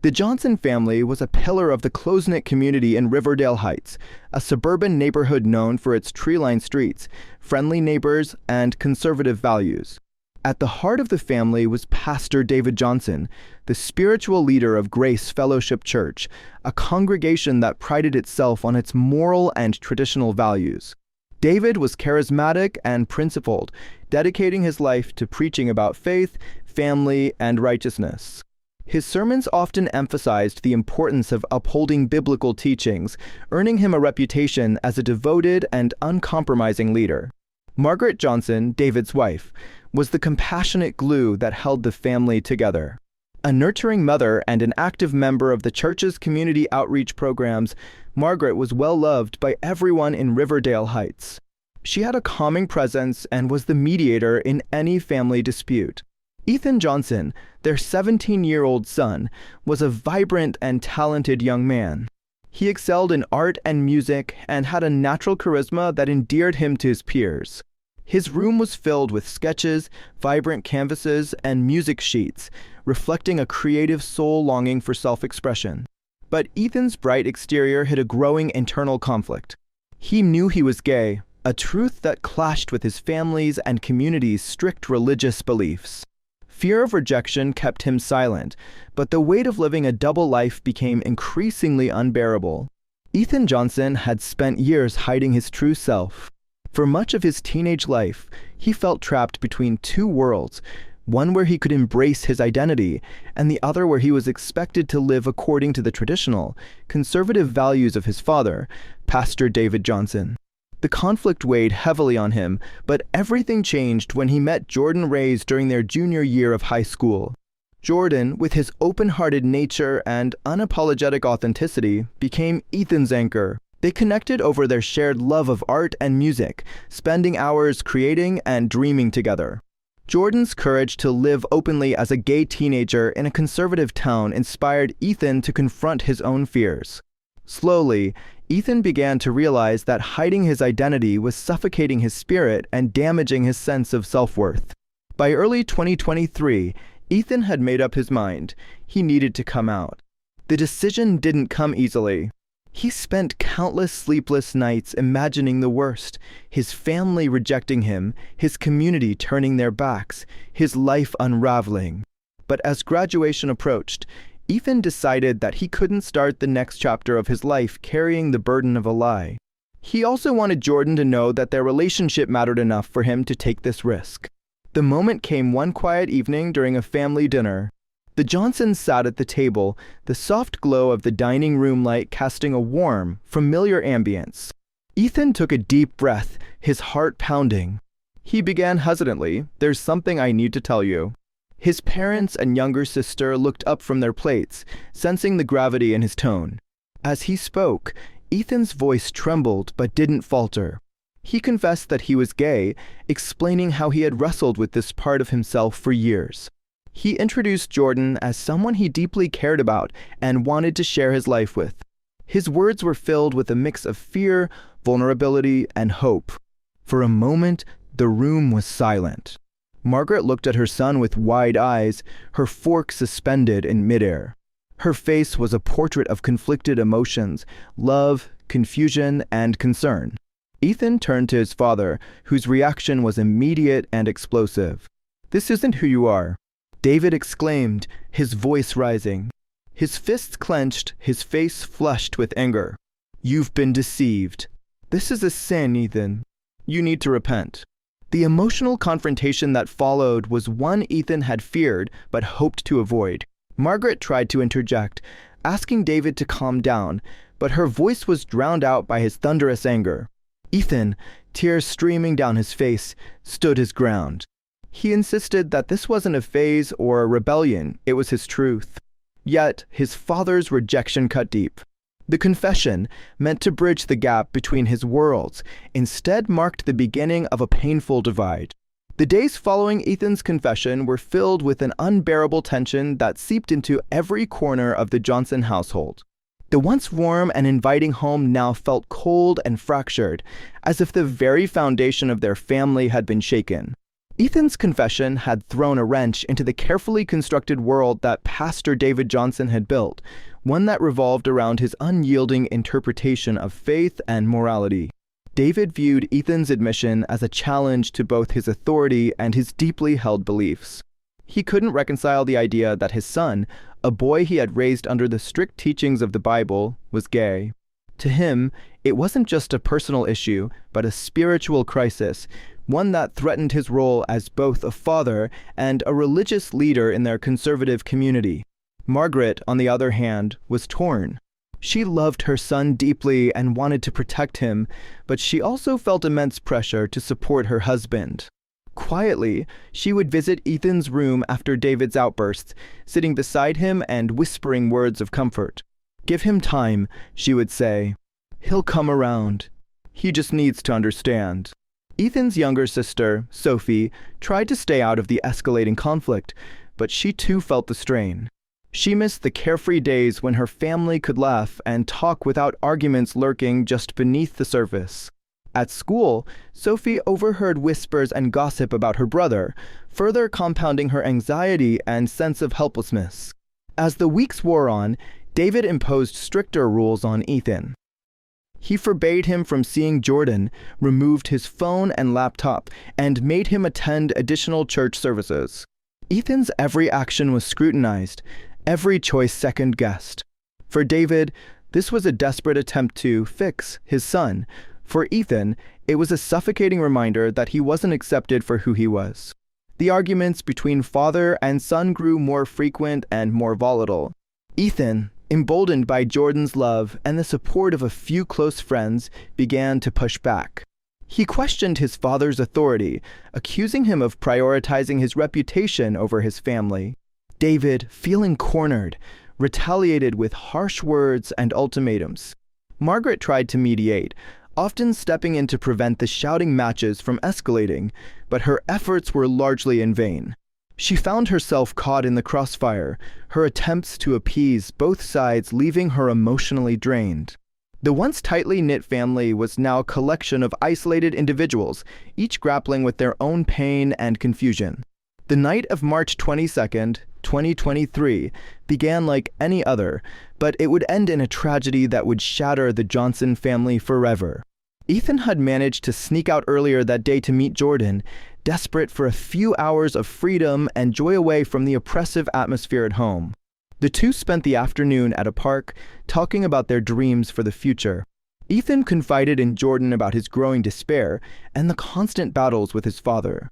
The Johnson family was a pillar of the close-knit community in Riverdale Heights, a suburban neighborhood known for its tree-lined streets, friendly neighbors, and conservative values. At the heart of the family was Pastor David Johnson, the spiritual leader of Grace Fellowship Church, a congregation that prided itself on its moral and traditional values. David was charismatic and principled, dedicating his life to preaching about faith, family, and righteousness. His sermons often emphasized the importance of upholding biblical teachings, earning him a reputation as a devoted and uncompromising leader. Margaret Johnson, David's wife, was the compassionate glue that held the family together. A nurturing mother and an active member of the church's community outreach programs, Margaret was well loved by everyone in Riverdale Heights. She had a calming presence and was the mediator in any family dispute. Ethan Johnson, their 17-year-old son, was a vibrant and talented young man. He excelled in art and music and had a natural charisma that endeared him to his peers. His room was filled with sketches, vibrant canvases, and music sheets, reflecting a creative soul longing for self-expression. But Ethan's bright exterior hid a growing internal conflict. He knew he was gay, a truth that clashed with his family's and community's strict religious beliefs. Fear of rejection kept him silent, but the weight of living a double life became increasingly unbearable. Ethan Johnson had spent years hiding his true self. For much of his teenage life, he felt trapped between two worlds, one where he could embrace his identity, and the other where he was expected to live according to the traditional, conservative values of his father, Pastor David Johnson. The conflict weighed heavily on him, but everything changed when he met Jordan Reyes during their junior year of high school. Jordan, with his open-hearted nature and unapologetic authenticity, became Ethan's anchor. They connected over their shared love of art and music, spending hours creating and dreaming together. Jordan's courage to live openly as a gay teenager in a conservative town inspired Ethan to confront his own fears. Slowly, Ethan began to realize that hiding his identity was suffocating his spirit and damaging his sense of self-worth. By early 2023, Ethan had made up his mind. He needed to come out. The decision didn't come easily. He spent countless sleepless nights imagining the worst, his family rejecting him, his community turning their backs, his life unraveling. But as graduation approached, Ethan decided that he couldn't start the next chapter of his life carrying the burden of a lie. He also wanted Jordan to know that their relationship mattered enough for him to take this risk. The moment came one quiet evening during a family dinner. The Johnsons sat at the table, the soft glow of the dining room light casting a warm, familiar ambience. Ethan took a deep breath, his heart pounding. He began hesitantly, "There's something I need to tell you." His parents and younger sister looked up from their plates, sensing the gravity in his tone. As he spoke, Ethan's voice trembled but didn't falter. He confessed that he was gay, explaining how he had wrestled with this part of himself for years. He introduced Jordan as someone he deeply cared about and wanted to share his life with. His words were filled with a mix of fear, vulnerability, and hope. For a moment, the room was silent. Margaret looked at her son with wide eyes, her fork suspended in midair. Her face was a portrait of conflicted emotions, love, confusion, and concern. Ethan turned to his father, whose reaction was immediate and explosive. "This isn't who you are," David exclaimed, his voice rising. His fists clenched, his face flushed with anger. "You've been deceived. This is a sin, Ethan. You need to repent." The emotional confrontation that followed was one Ethan had feared but hoped to avoid. Margaret tried to interject, asking David to calm down, but her voice was drowned out by his thunderous anger. Ethan, tears streaming down his face, stood his ground. He insisted that this wasn't a phase or a rebellion, it was his truth. Yet, his father's rejection cut deep. The confession, meant to bridge the gap between his worlds, instead marked the beginning of a painful divide. The days following Ethan's confession were filled with an unbearable tension that seeped into every corner of the Johnson household. The once warm and inviting home now felt cold and fractured, as if the very foundation of their family had been shaken. Ethan's confession had thrown a wrench into the carefully constructed world that Pastor David Johnson had built, one that revolved around his unyielding interpretation of faith and morality. David viewed Ethan's admission as a challenge to both his authority and his deeply held beliefs. He couldn't reconcile the idea that his son, a boy he had raised under the strict teachings of the Bible, was gay. To him, it wasn't just a personal issue, but a spiritual crisis, one that threatened his role as both a father and a religious leader in their conservative community. Margaret, on the other hand, was torn. She loved her son deeply and wanted to protect him, but she also felt immense pressure to support her husband. Quietly, she would visit Ethan's room after David's outbursts, sitting beside him and whispering words of comfort. "Give him time," she would say. "He'll come around. He just needs to understand." Ethan's younger sister, Sophie, tried to stay out of the escalating conflict, but she too felt the strain. She missed the carefree days when her family could laugh and talk without arguments lurking just beneath the surface. At school, Sophie overheard whispers and gossip about her brother, further compounding her anxiety and sense of helplessness. As the weeks wore on, David imposed stricter rules on Ethan. He forbade him from seeing Jordan, removed his phone and laptop, and made him attend additional church services. Ethan's every action was scrutinized, every choice second-guessed. For David, this was a desperate attempt to fix his son. For Ethan, it was a suffocating reminder that he wasn't accepted for who he was. The arguments between father and son grew more frequent and more volatile. Ethan, emboldened by Jordan's love and the support of a few close friends, began to push back. He questioned his father's authority, accusing him of prioritizing his reputation over his family. David, feeling cornered, retaliated with harsh words and ultimatums. Margaret tried to mediate, often stepping in to prevent the shouting matches from escalating, but her efforts were largely in vain. She found herself caught in the crossfire, her attempts to appease both sides leaving her emotionally drained. The once tightly knit family was now a collection of isolated individuals, each grappling with their own pain and confusion. The night of March 22nd, 2023, began like any other, but it would end in a tragedy that would shatter the Johnson family forever. Ethan had managed to sneak out earlier that day to meet Jordan, desperate for a few hours of freedom and joy away from the oppressive atmosphere at home. The two spent the afternoon at a park, talking about their dreams for the future. Ethan confided in Jordan about his growing despair and the constant battles with his father.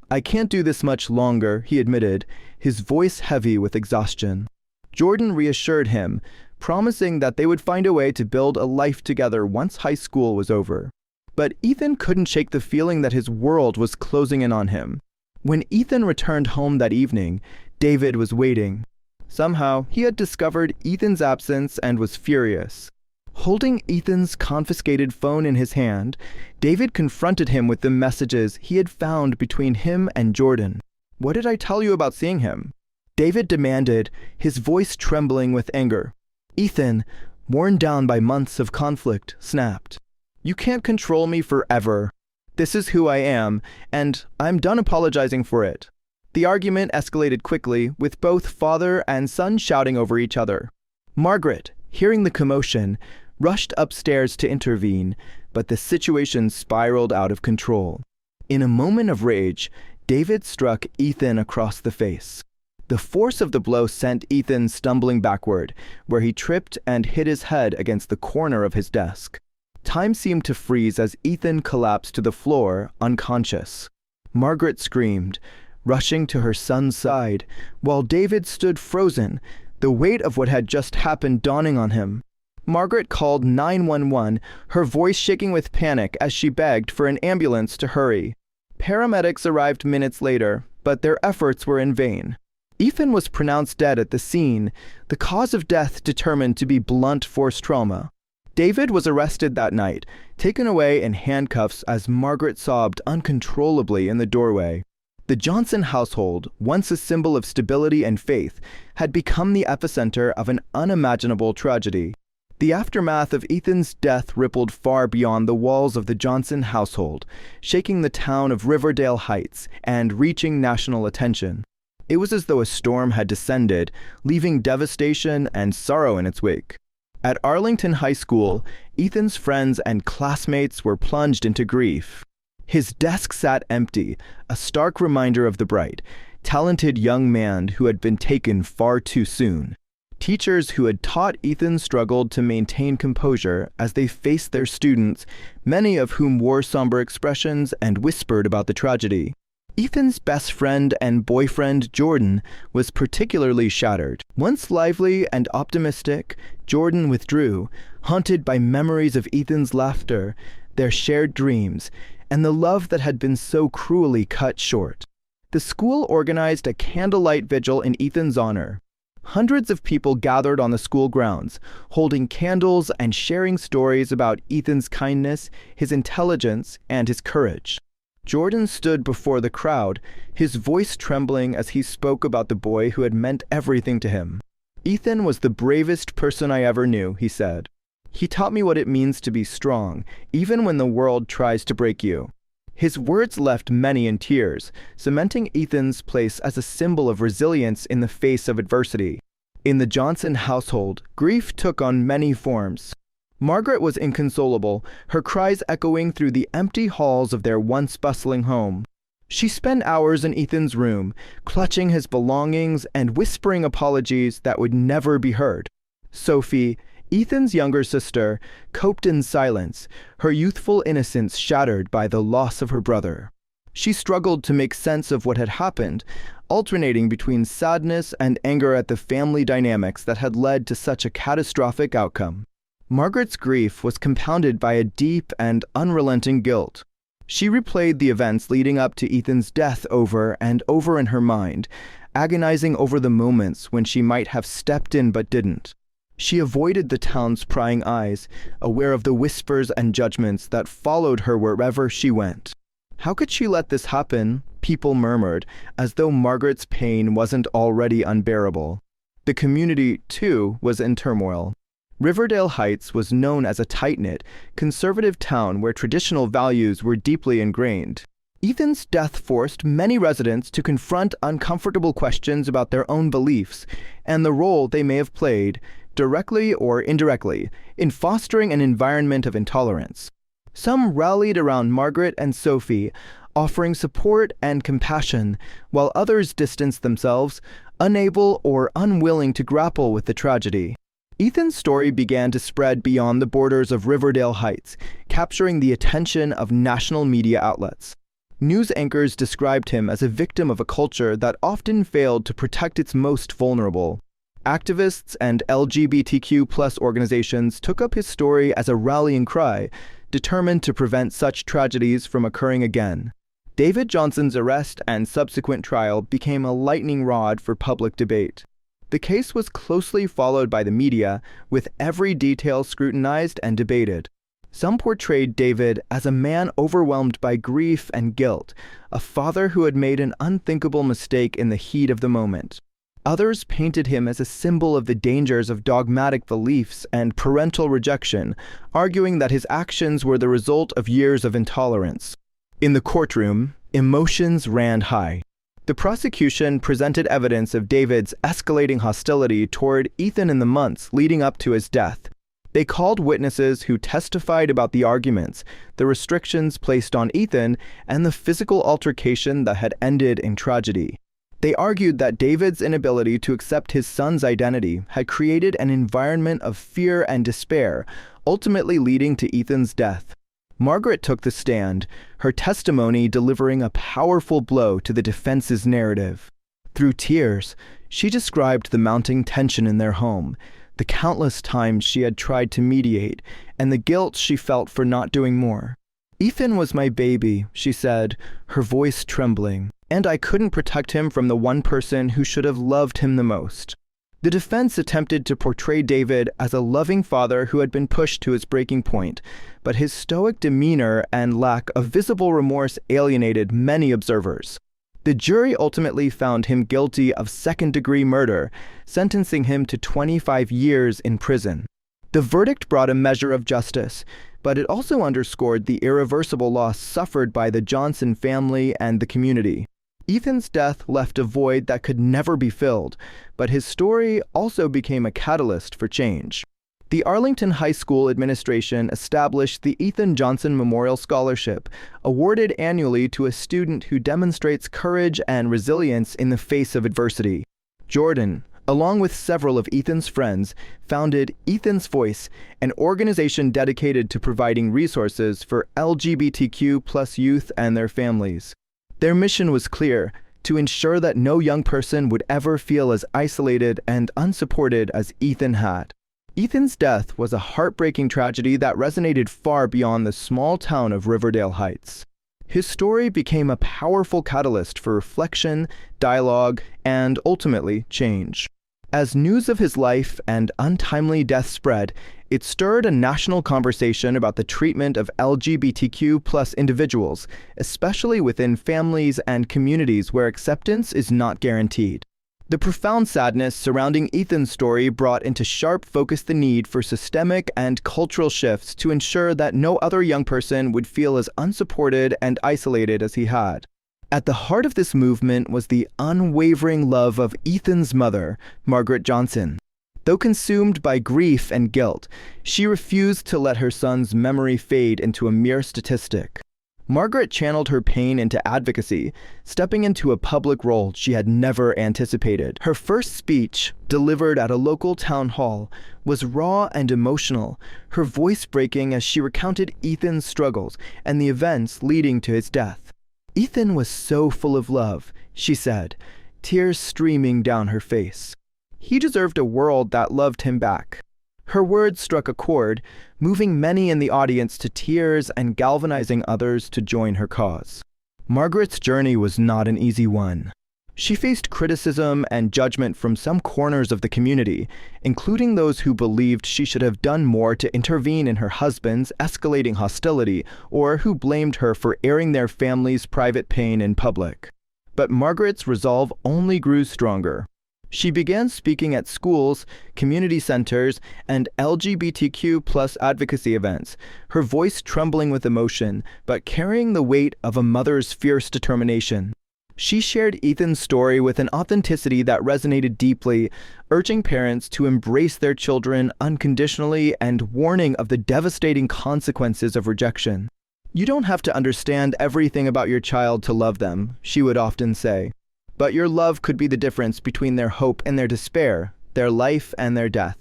"I can't do this much longer," he admitted, his voice heavy with exhaustion. Jordan reassured him, promising that they would find a way to build a life together once high school was over. But Ethan couldn't shake the feeling that his world was closing in on him. When Ethan returned home that evening, David was waiting. Somehow, he had discovered Ethan's absence and was furious. Holding Ethan's confiscated phone in his hand, David confronted him with the messages he had found between him and Jordan. "What did I tell you about seeing him?" David demanded, his voice trembling with anger. Ethan, worn down by months of conflict, snapped. "You can't control me forever. This is who I am, and I'm done apologizing for it." The argument escalated quickly, with both father and son shouting over each other. Margaret, hearing the commotion, rushed upstairs to intervene, but the situation spiraled out of control. In a moment of rage, David struck Ethan across the face. The force of the blow sent Ethan stumbling backward, where he tripped and hit his head against the corner of his desk. Time seemed to freeze as Ethan collapsed to the floor, unconscious. Margaret screamed, rushing to her son's side, while David stood frozen, the weight of what had just happened dawning on him. Margaret called 911, her voice shaking with panic as she begged for an ambulance to hurry. Paramedics arrived minutes later, but their efforts were in vain. Ethan was pronounced dead at the scene, the cause of death determined to be blunt force trauma. David was arrested that night, taken away in handcuffs as Margaret sobbed uncontrollably in the doorway. The Johnson household, once a symbol of stability and faith, had become the epicenter of an unimaginable tragedy. The aftermath of Ethan's death rippled far beyond the walls of the Johnson household, shaking the town of Riverdale Heights and reaching national attention. It was as though a storm had descended, leaving devastation and sorrow in its wake. At Arlington High School, Ethan's friends and classmates were plunged into grief. His desk sat empty, a stark reminder of the bright, talented young man who had been taken far too soon. Teachers who had taught Ethan struggled to maintain composure as they faced their students, many of whom wore somber expressions and whispered about the tragedy. Ethan's best friend and boyfriend, Jordan, was particularly shattered. Once lively and optimistic, Jordan withdrew, haunted by memories of Ethan's laughter, their shared dreams, and the love that had been so cruelly cut short. The school organized a candlelight vigil in Ethan's honor. Hundreds of people gathered on the school grounds, holding candles and sharing stories about Ethan's kindness, his intelligence, and his courage. Jordan stood before the crowd, his voice trembling as he spoke about the boy who had meant everything to him. "Ethan was the bravest person I ever knew," he said. "He taught me what it means to be strong, even when the world tries to break you." His words left many in tears, cementing Ethan's place as a symbol of resilience in the face of adversity. In the Johnson household, grief took on many forms. Margaret was inconsolable, her cries echoing through the empty halls of their once bustling home. She spent hours in Ethan's room, clutching his belongings and whispering apologies that would never be heard. Sophie, Ethan's younger sister, coped in silence, her youthful innocence shattered by the loss of her brother. She struggled to make sense of what had happened, alternating between sadness and anger at the family dynamics that had led to such a catastrophic outcome. Margaret's grief was compounded by a deep and unrelenting guilt. She replayed the events leading up to Ethan's death over and over in her mind, agonizing over the moments when she might have stepped in but didn't. She avoided the town's prying eyes, aware of the whispers and judgments that followed her wherever she went. How could she let this happen? People murmured, as though Margaret's pain wasn't already unbearable. The community, too, was in turmoil. Riverdale Heights was known as a tight-knit, conservative town where traditional values were deeply ingrained. Ethan's death forced many residents to confront uncomfortable questions about their own beliefs and the role they may have played, directly or indirectly, in fostering an environment of intolerance. Some rallied around Margaret and Sophie, offering support and compassion, while others distanced themselves, unable or unwilling to grapple with the tragedy. Ethan's story began to spread beyond the borders of Riverdale Heights, capturing the attention of national media outlets. News anchors described him as a victim of a culture that often failed to protect its most vulnerable. Activists and LGBTQ+ organizations took up his story as a rallying cry, determined to prevent such tragedies from occurring again. David Johnson's arrest and subsequent trial became a lightning rod for public debate. The case was closely followed by the media, with every detail scrutinized and debated. Some portrayed David as a man overwhelmed by grief and guilt, a father who had made an unthinkable mistake in the heat of the moment. Others painted him as a symbol of the dangers of dogmatic beliefs and parental rejection, arguing that his actions were the result of years of intolerance. In the courtroom, emotions ran high. The prosecution presented evidence of David's escalating hostility toward Ethan in the months leading up to his death. They called witnesses who testified about the arguments, the restrictions placed on Ethan, and the physical altercation that had ended in tragedy. They argued that David's inability to accept his son's identity had created an environment of fear and despair, ultimately leading to Ethan's death. Margaret took the stand, her testimony delivering a powerful blow to the defense's narrative. Through tears, she described the mounting tension in their home, the countless times she had tried to mediate, and the guilt she felt for not doing more. "Ethan was my baby," she said, her voice trembling, "and I couldn't protect him from the one person who should have loved him the most." The defense attempted to portray David as a loving father who had been pushed to his breaking point, but his stoic demeanor and lack of visible remorse alienated many observers. The jury ultimately found him guilty of second-degree murder, sentencing him to 25 years in prison. The verdict brought a measure of justice, but it also underscored the irreversible loss suffered by the Johnson family and the community. Ethan's death left a void that could never be filled, but his story also became a catalyst for change. The Arlington High School administration established the Ethan Johnson Memorial Scholarship, awarded annually to a student who demonstrates courage and resilience in the face of adversity. Jordan, along with several of Ethan's friends, founded Ethan's Voice, an organization dedicated to providing resources for LGBTQ+ youth and their families. Their mission was clear: to ensure that no young person would ever feel as isolated and unsupported as Ethan had. Ethan's death was a heartbreaking tragedy that resonated far beyond the small town of Riverdale Heights. His story became a powerful catalyst for reflection, dialogue, and ultimately change. As news of his life and untimely death spread, it stirred a national conversation about the treatment of LGBTQ+ individuals, especially within families and communities where acceptance is not guaranteed. The profound sadness surrounding Ethan's story brought into sharp focus the need for systemic and cultural shifts to ensure that no other young person would feel as unsupported and isolated as he had. At the heart of this movement was the unwavering love of Ethan's mother, Margaret Johnson. Though consumed by grief and guilt, she refused to let her son's memory fade into a mere statistic. Margaret channeled her pain into advocacy, stepping into a public role she had never anticipated. Her first speech, delivered at a local town hall, was raw and emotional, her voice breaking as she recounted Ethan's struggles and the events leading to his death. "Ethan was so full of love," she said, tears streaming down her face. "He deserved a world that loved him back." Her words struck a chord, moving many in the audience to tears and galvanizing others to join her cause. Margaret's journey was not an easy one. She faced criticism and judgment from some corners of the community, including those who believed she should have done more to intervene in her husband's escalating hostility, or who blamed her for airing their family's private pain in public. But Margaret's resolve only grew stronger. She began speaking at schools, community centers, and LGBTQ+ advocacy events, her voice trembling with emotion, but carrying the weight of a mother's fierce determination. She shared Ethan's story with an authenticity that resonated deeply, urging parents to embrace their children unconditionally and warning of the devastating consequences of rejection. "You don't have to understand everything about your child to love them," she would often say. "But your love could be the difference between their hope and their despair, their life and their death."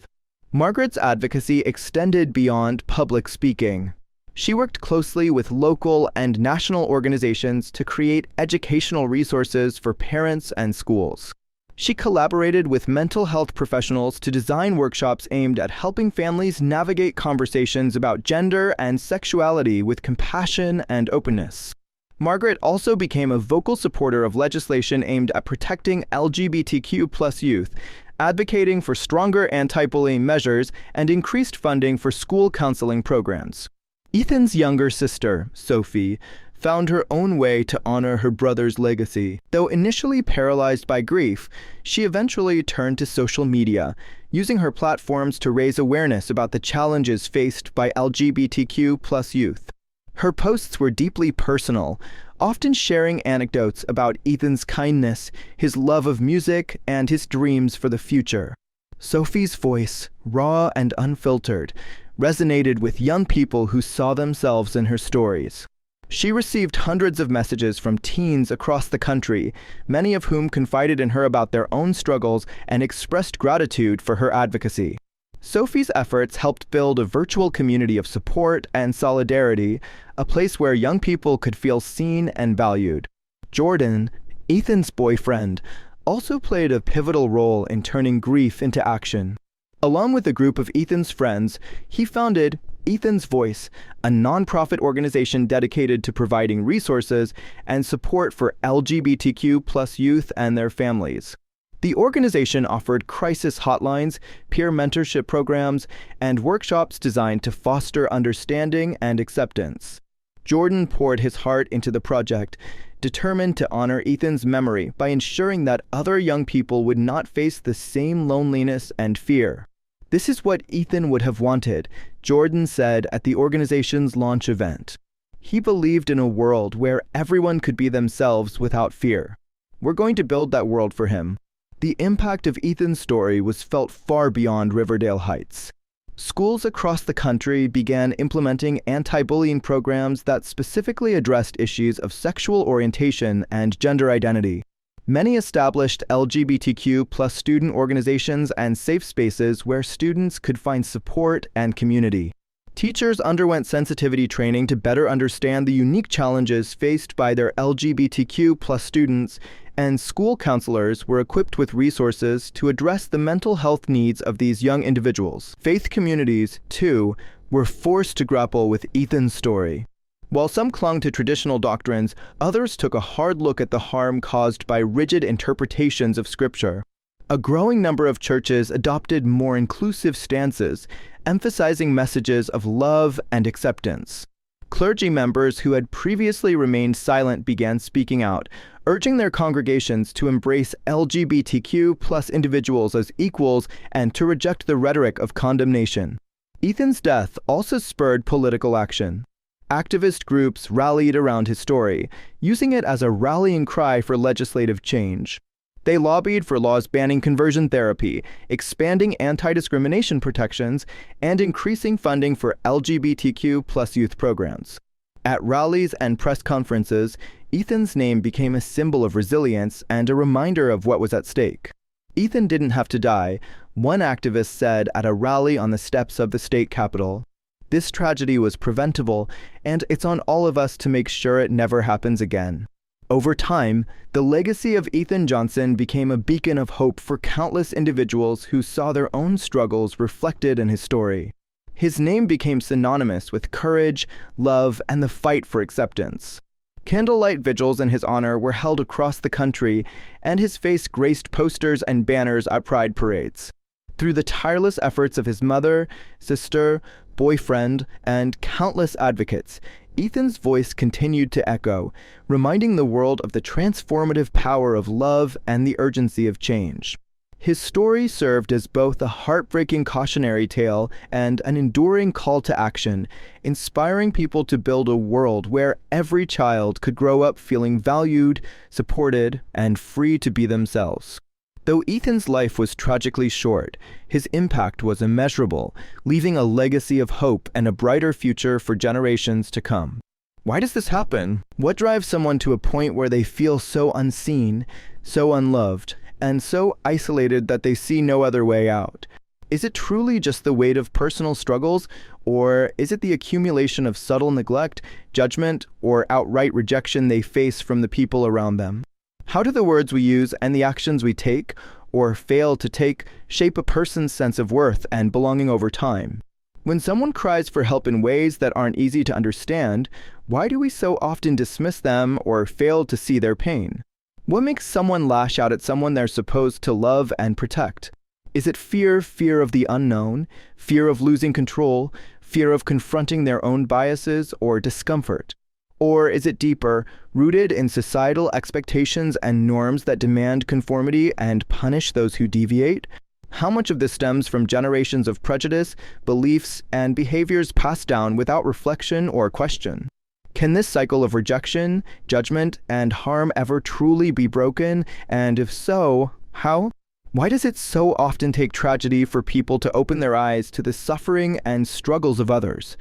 Margaret's advocacy extended beyond public speaking. She worked closely with local and national organizations to create educational resources for parents and schools. She collaborated with mental health professionals to design workshops aimed at helping families navigate conversations about gender and sexuality with compassion and openness. Margaret also became a vocal supporter of legislation aimed at protecting LGBTQ+ youth, advocating for stronger anti-bullying measures and increased funding for school counseling programs. Ethan's younger sister, Sophie, found her own way to honor her brother's legacy. Though initially paralyzed by grief, she eventually turned to social media, using her platforms to raise awareness about the challenges faced by LGBTQ+ youth. Her posts were deeply personal, often sharing anecdotes about Ethan's kindness, his love of music, and his dreams for the future. Sophie's voice, raw and unfiltered, resonated with young people who saw themselves in her stories. She received hundreds of messages from teens across the country, many of whom confided in her about their own struggles and expressed gratitude for her advocacy. Sophie's efforts helped build a virtual community of support and solidarity, a place where young people could feel seen and valued. Jordan, Ethan's boyfriend, also played a pivotal role in turning grief into action. Along with a group of Ethan's friends, he founded Ethan's Voice, a nonprofit organization dedicated to providing resources and support for LGBTQ+ youth and their families. The organization offered crisis hotlines, peer mentorship programs, and workshops designed to foster understanding and acceptance. Jordan poured his heart into the project, determined to honor Ethan's memory by ensuring that other young people would not face the same loneliness and fear. "This is what Ethan would have wanted," Jordan said at the organization's launch event. He believed in a world where everyone could be themselves without fear. We're going to build that world for him. The impact of Ethan's story was felt far beyond Riverdale Heights. Schools across the country began implementing anti-bullying programs that specifically addressed issues of sexual orientation and gender identity. Many established LGBTQ+ student organizations and safe spaces where students could find support and community. Teachers underwent sensitivity training to better understand the unique challenges faced by their LGBTQ+ students, and school counselors were equipped with resources to address the mental health needs of these young individuals. Faith communities, too, were forced to grapple with Ethan's story. While some clung to traditional doctrines, others took a hard look at the harm caused by rigid interpretations of Scripture. A growing number of churches adopted more inclusive stances, emphasizing messages of love and acceptance. Clergy members who had previously remained silent began speaking out, urging their congregations to embrace LGBTQ+ individuals as equals and to reject the rhetoric of condemnation. Ethan's death also spurred political action. Activist groups rallied around his story, using it as a rallying cry for legislative change. They lobbied for laws banning conversion therapy, expanding anti-discrimination protections, and increasing funding for LGBTQ+ youth programs. At rallies and press conferences, Ethan's name became a symbol of resilience and a reminder of what was at stake. Ethan didn't have to die, one activist said at a rally on the steps of the state capitol. This tragedy was preventable, and it's on all of us to make sure it never happens again. Over time, the legacy of Ethan Johnson became a beacon of hope for countless individuals who saw their own struggles reflected in his story. His name became synonymous with courage, love, and the fight for acceptance. Candlelight vigils in his honor were held across the country, and his face graced posters and banners at pride parades. Through the tireless efforts of his mother, sister, boyfriend, and countless advocates, Ethan's voice continued to echo, reminding the world of the transformative power of love and the urgency of change. His story served as both a heartbreaking cautionary tale and an enduring call to action, inspiring people to build a world where every child could grow up feeling valued, supported, and free to be themselves. Though Ethan's life was tragically short, his impact was immeasurable, leaving a legacy of hope and a brighter future for generations to come. Why does this happen? What drives someone to a point where they feel so unseen, so unloved, and so isolated that they see no other way out? Is it truly just the weight of personal struggles, or is it the accumulation of subtle neglect, judgment, or outright rejection they face from the people around them? How do the words we use and the actions we take, or fail to take, shape a person's sense of worth and belonging over time? When someone cries for help in ways that aren't easy to understand, why do we so often dismiss them or fail to see their pain? What makes someone lash out at someone they're supposed to love and protect? Is it fear of the unknown, fear of losing control, fear of confronting their own biases, or discomfort? Or is it deeper, rooted in societal expectations and norms that demand conformity and punish those who deviate? How much of this stems from generations of prejudice, beliefs, and behaviors passed down without reflection or question? Can this cycle of rejection, judgment, and harm ever truly be broken? And if so, how? Why does it so often take tragedy for people to open their eyes to the suffering and struggles of others?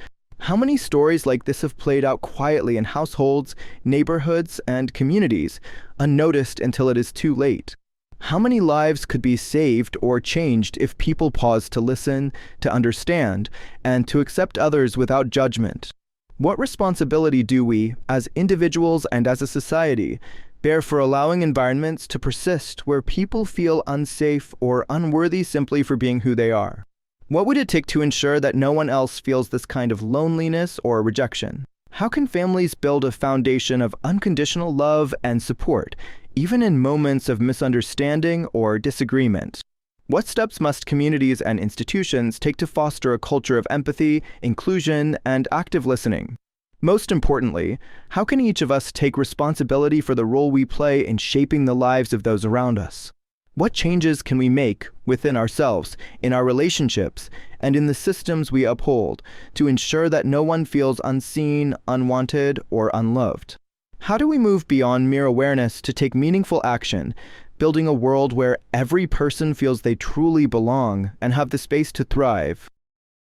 How many stories like this have played out quietly in households, neighborhoods, and communities, unnoticed until it is too late? How many lives could be saved or changed if people paused to listen, to understand, and to accept others without judgment? What responsibility do we, as individuals and as a society, bear for allowing environments to persist where people feel unsafe or unworthy simply for being who they are? What would it take to ensure that no one else feels this kind of loneliness or rejection? How can families build a foundation of unconditional love and support, even in moments of misunderstanding or disagreement? What steps must communities and institutions take to foster a culture of empathy, inclusion, and active listening? Most importantly, how can each of us take responsibility for the role we play in shaping the lives of those around us? What changes can we make within ourselves, in our relationships, and in the systems we uphold to ensure that no one feels unseen, unwanted, or unloved? How do we move beyond mere awareness to take meaningful action, building a world where every person feels they truly belong and have the space to thrive?